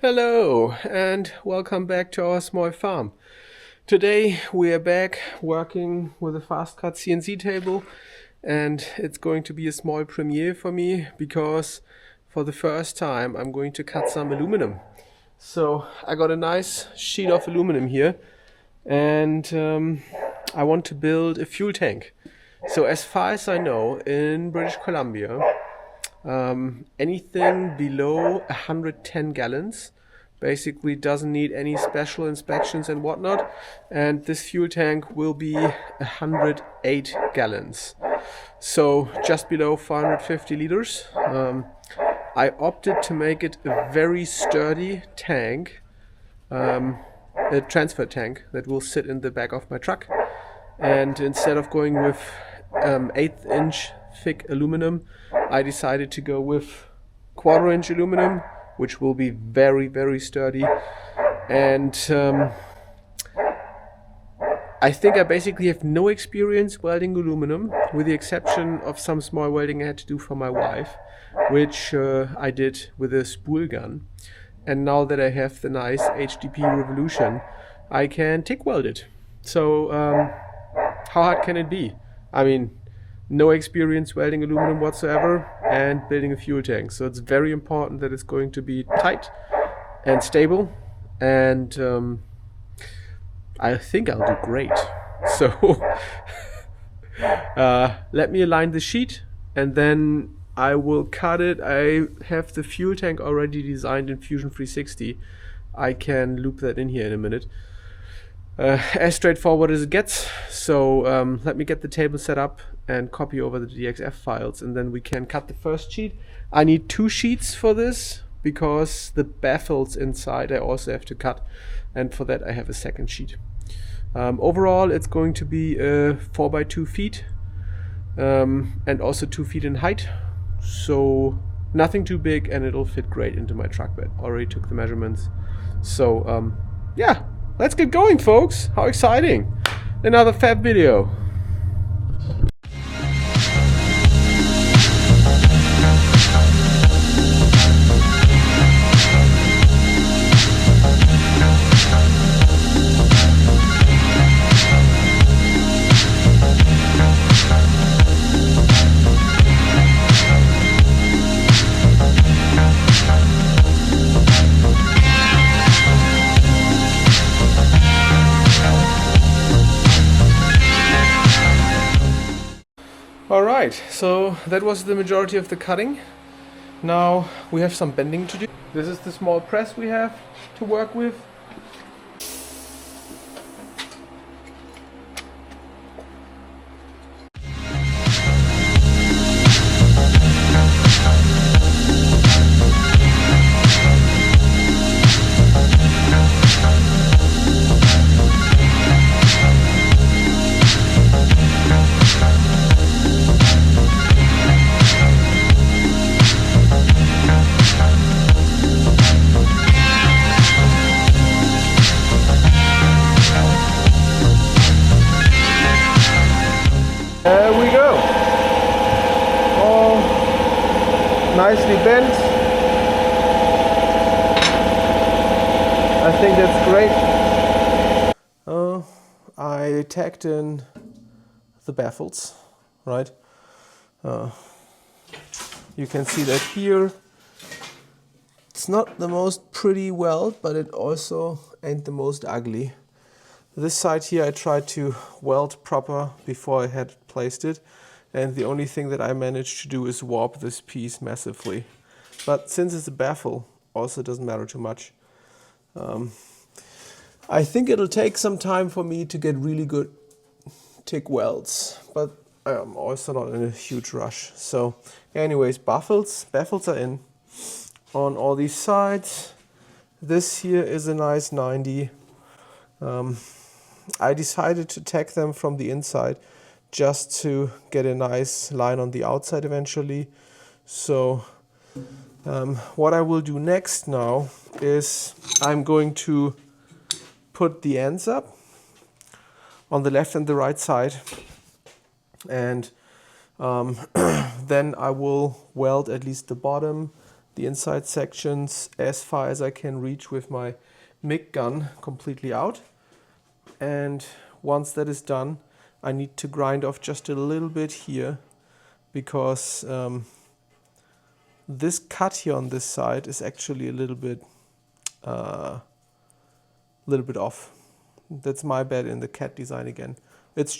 Hello and welcome back to our small farm. Today we are back working with a fast cut CNC table, and it's going to be a small premiere for me because for the first time I'm going to cut some aluminum. So I got a nice sheet of aluminum here, and I want to build a fuel tank. So as far as I know, in British Columbia, anything below 110 gallons basically doesn't need any special inspections and whatnot, and this fuel tank will be 108 gallons, so just below 450 liters. I opted to make it a very sturdy tank, a transfer tank that will sit in the back of my truck, and instead of going with 1/8 inch thick aluminum, I decided to go with 1/4 inch aluminum, which will be very, very sturdy. And I think I basically have no experience welding aluminum, with the exception of some small welding I had to do for my wife, which I did with a spool gun. And now that I have the nice HDP Revolution, I can TIG weld it. So how hard can it be? I mean, no experience welding aluminum whatsoever and building a fuel tank. So it's very important that it's going to be tight and stable, and I think I'll do great. So let me align the sheet and then I will cut it. I have the fuel tank already designed in Fusion 360. I can loop that in here in a minute. As straightforward as it gets. So let me get the table set up and copy over the DXF files, and then we can cut the first sheet. I need 2 sheets for this because the baffles inside I also have to cut, and for that I have a second sheet. Overall it's going to be 4 by 2 feet and also 2 feet in height, so nothing too big, and it'll fit great into my truck bed. Already took the measurements. So yeah, let's get going, folks. How exciting. Another fab video. Alright, so that was the majority of the cutting. Now we have some bending to do. This is the small press we have to work with. There we go. All nicely bent. I think that's great. I tacked in the baffles, right? You can see that here. It's not the most pretty weld, but it also ain't the most ugly. This side here I tried to weld proper before I had placed it, and the only thing that I managed to do is warp this piece massively. But since it's a baffle, also doesn't matter too much. I think it'll take some time for me to get really good TIG welds, but I'm also not in a huge rush. So anyways, baffles are in on all these sides. This here is a nice 90. I decided to tack them from the inside just to get a nice line on the outside eventually. So what I will do next now is I'm going to put the ends up on the left and the right side, and then I will weld at least the bottom, the inside sections as far as I can reach with my MIG gun completely out. And once that is done, I need to grind off just a little bit here, because this cut here on this side is actually a little bit off. That's my bad in the CAD design again. It's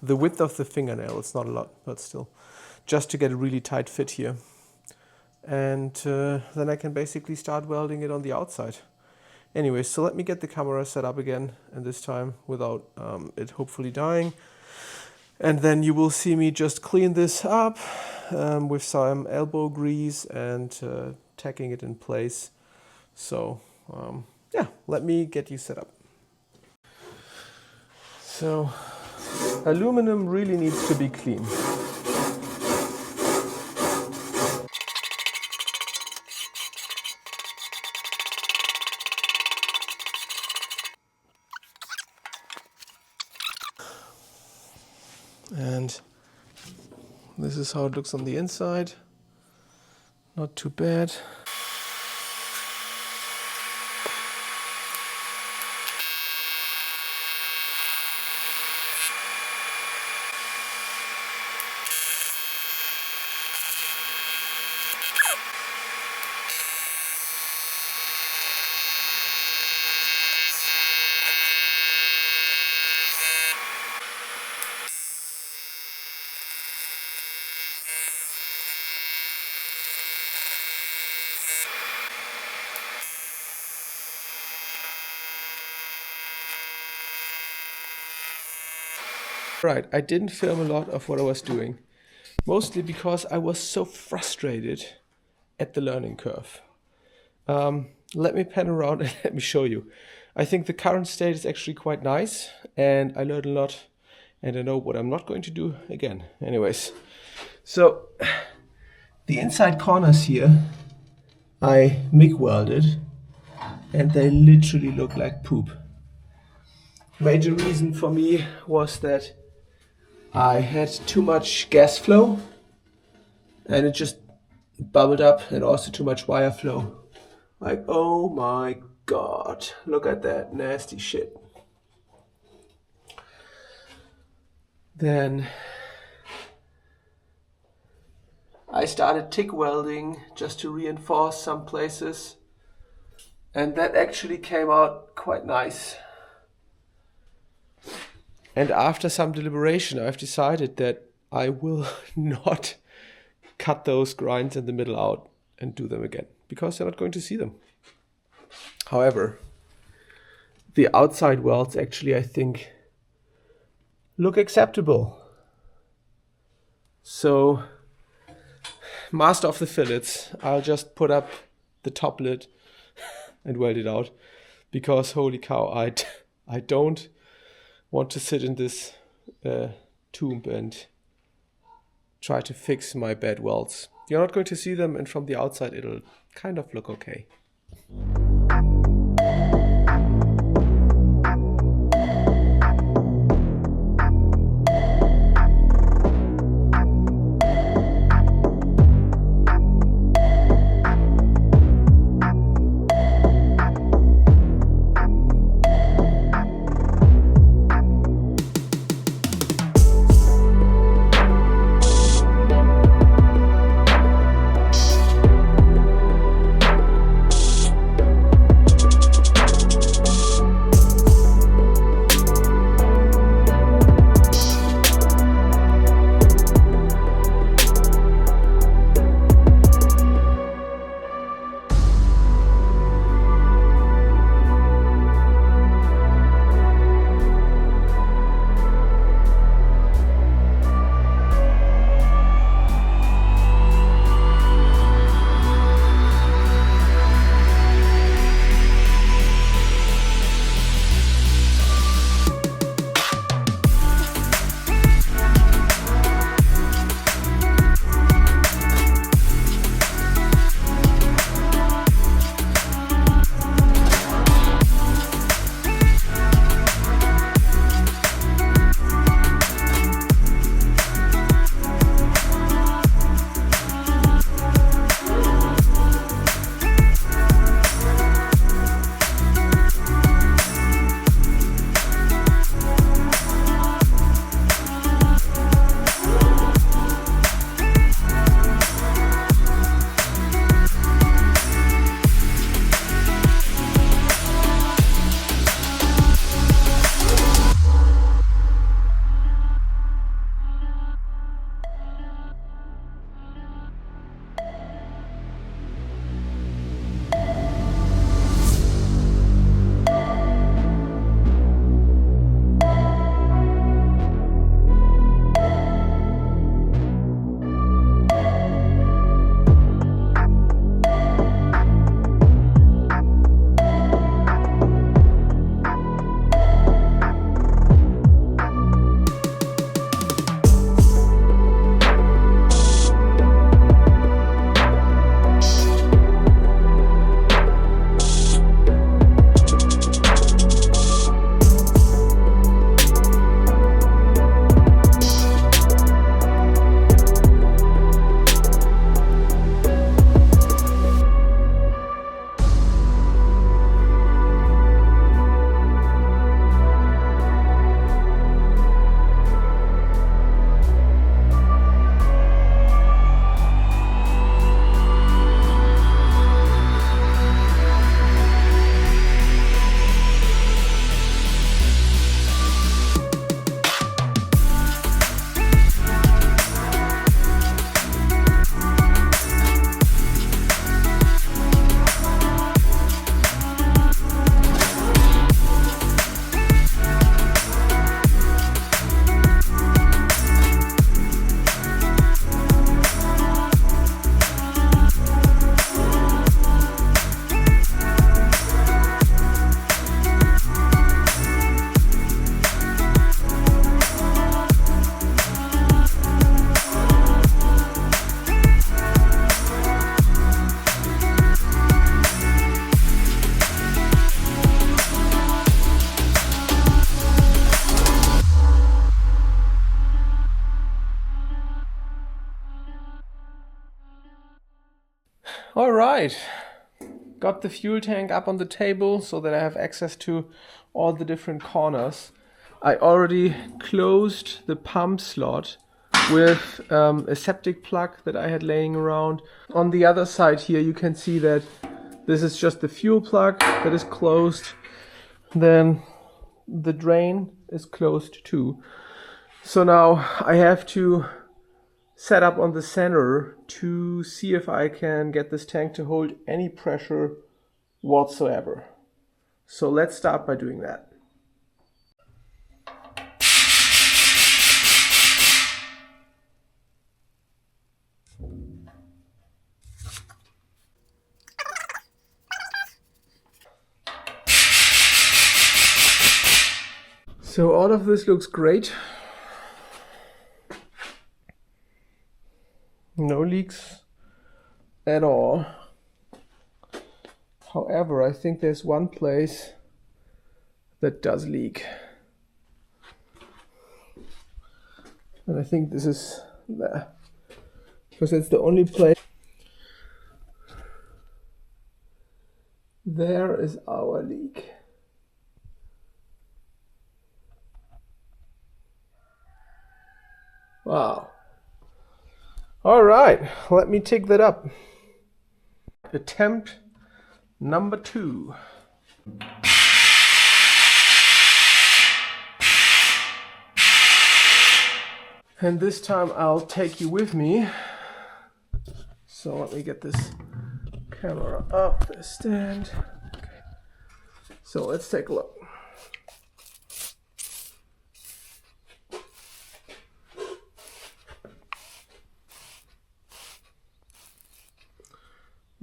the width of the fingernail. It's not a lot, but still, just to get a really tight fit here. And then I can basically start welding it on the outside. Anyway, so let me get the camera set up again, and this time without it hopefully dying. And then you will see me just clean this up with some elbow grease and tacking it in place. So yeah, let me get you set up. So aluminum really needs to be clean. And this is how it looks on the inside. Not too bad. Right, I didn't film a lot of what I was doing, mostly because I was so frustrated at the learning curve. Let me pan around and let me show you. I think the current state is actually quite nice, and I learned a lot, and I know what I'm not going to do again. Anyways, so the inside corners here I MIG welded, and they literally look like poop. Major reason for me was that I had too much gas flow and it just bubbled up, and also too much wire flow. Like, oh my god, look at that nasty shit. Then I started TIG welding just to reinforce some places, and that actually came out quite nice. And after some deliberation, I've decided that I will not cut those grinds in the middle out and do them again, because you're not going to see them. However, the outside welds actually, I think, look acceptable. So, master of the fillets, I'll just put up the top lid and weld it out, because holy cow, I don't want to sit in this tomb and try to fix my bad welds. You're not going to see them, and from the outside it'll kind of look okay. All right, got the fuel tank up on the table so that I have access to all the different corners. I already closed the pump slot with a septic plug that I had laying around. On the other side here you can see that this is just the fuel plug that is closed. Then the drain is closed too. So now I have to set up on the center to see if I can get this tank to hold any pressure whatsoever. So let's start by doing that. So all of this looks great. No leaks at all. However, I think there's one place that does leak. And I think this is there. Because it's the only place. There is our leak. Wow. All right, let me take that up. Attempt number 2. And this time I'll take you with me. So let me get this camera up the stand. Okay. So let's take a look.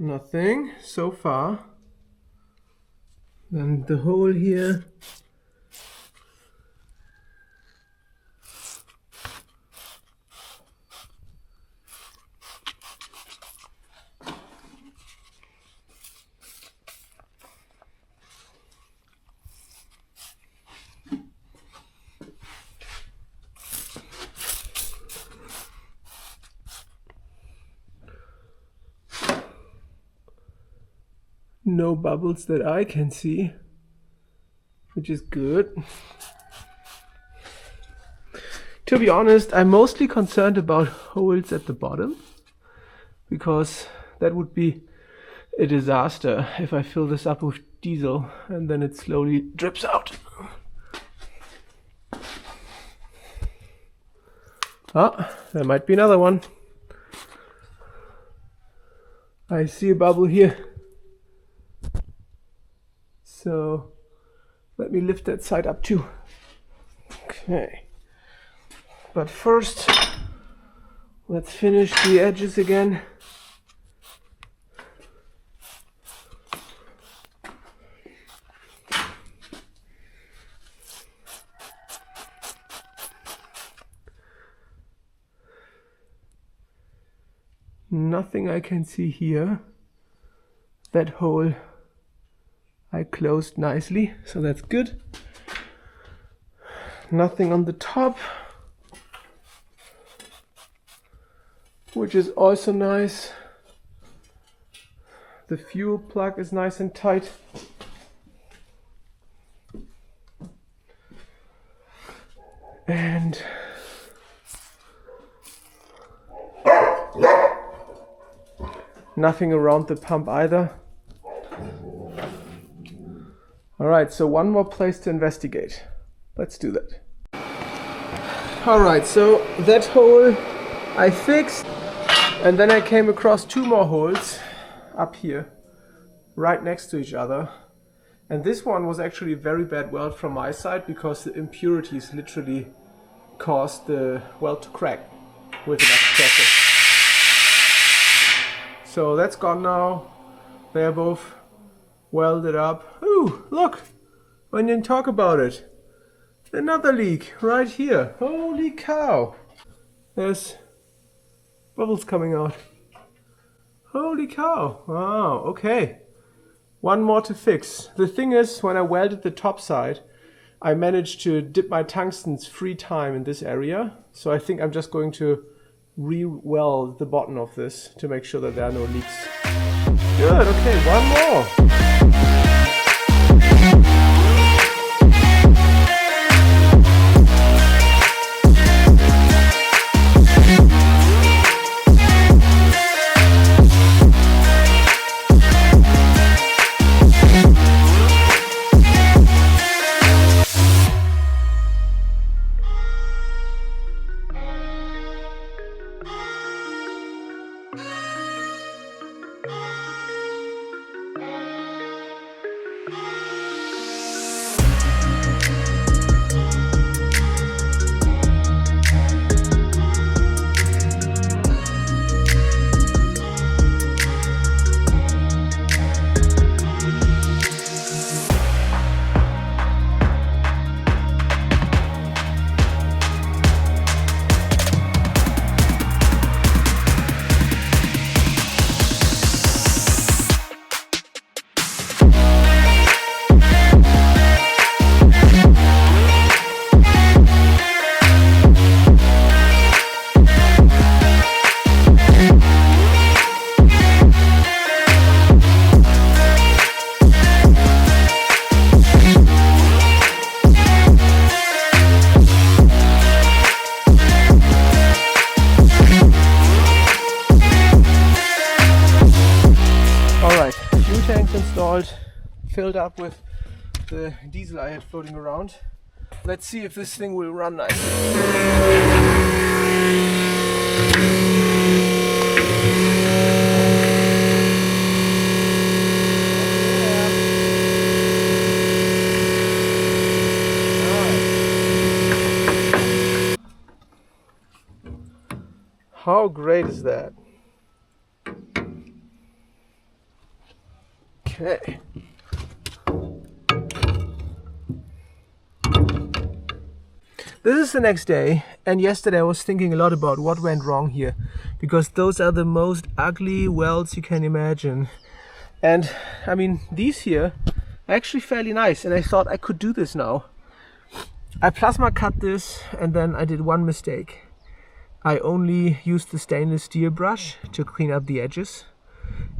Nothing so far. Then the hole here. No bubbles that I can see, which is good. To be honest, I'm mostly concerned about holes at the bottom, because that would be a disaster if I fill this up with diesel and then it slowly drips out. Ah, there might be another one. I see a bubble here. So let me lift that side up too. Okay. But first, let's finish the edges again. Nothing I can see here. That hole I closed nicely, so that's good. Nothing on the top, which is also nice. The fuel plug is nice and tight. And nothing around the pump either. Alright, so one more place to investigate. Let's do that. Alright, so that hole I fixed, and then I came across 2 more holes up here, right next to each other. And this one was actually a very bad weld from my side, because the impurities literally caused the weld to crack with enough pressure. So that's gone now. They are both welded up. Ooh, look! When you talk about it, another leak right here. Holy cow! There's bubbles coming out. Holy cow! Wow, okay. One more to fix. The thing is, when I welded the top side, I managed to dip my tungstens 3 times in this area. So I think I'm just going to re-weld the bottom of this to make sure that there are no leaks. Good, okay, one more. Installed, filled up with the diesel I had floating around. Let's see if this thing will run nicely. How great is that? Okay. This is the next day, and yesterday I was thinking a lot about what went wrong here, because those are the most ugly welds you can imagine. And I mean, these here are actually fairly nice, and I thought I could do this now. I plasma cut this, and then I did one mistake. I only used the stainless steel brush to clean up the edges.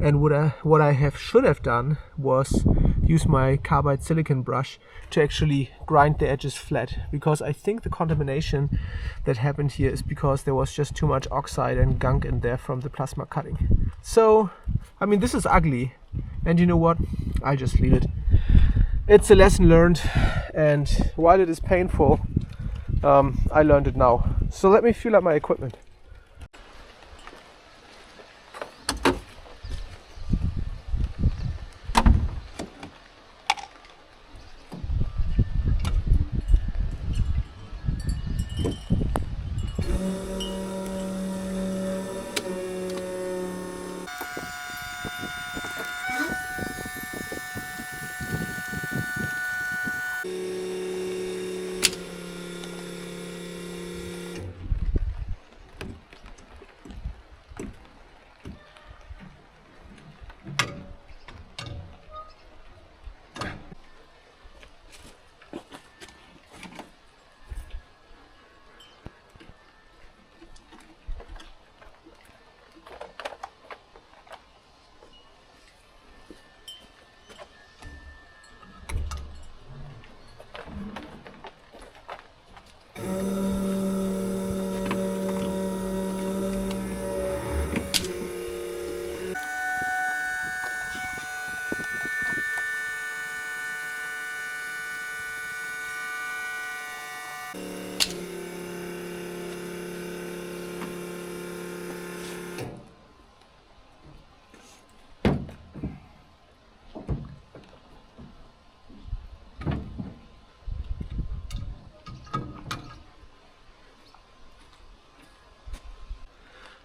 And what I should have done was use my carbide silicon brush to actually grind the edges flat, because I think the contamination that happened here is because there was just too much oxide and gunk in there from the plasma cutting. So, I mean, this is ugly, and you know what? I'll just leave it. It's a lesson learned, and while it is painful, I learned it now. So let me fuel up my equipment.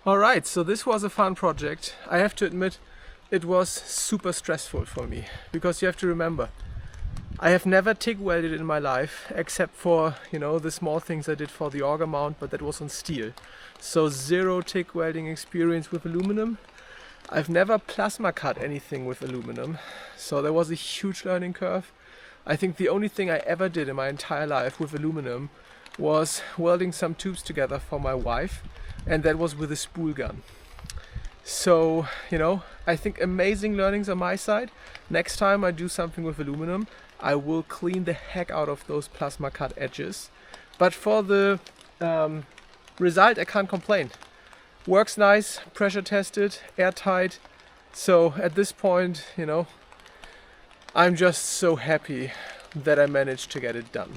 Alright, so this was a fun project. I have to admit, it was super stressful for me, because you have to remember, I have never TIG welded in my life, except for, you know, the small things I did for the auger mount, but that was on steel. So zero TIG welding experience with aluminum. I've never plasma cut anything with aluminum, so there was a huge learning curve. I think the only thing I ever did in my entire life with aluminum was welding some tubes together for my wife, and that was with a spool gun. So, you know, I think amazing learnings on my side. Next time I do something with aluminum, I will clean the heck out of those plasma cut edges. But for the result, I can't complain. Works nice, pressure tested, airtight. So at this point, you know, I'm just so happy that I managed to get it done.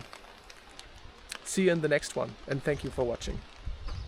See you in the next one, and thank you for watching.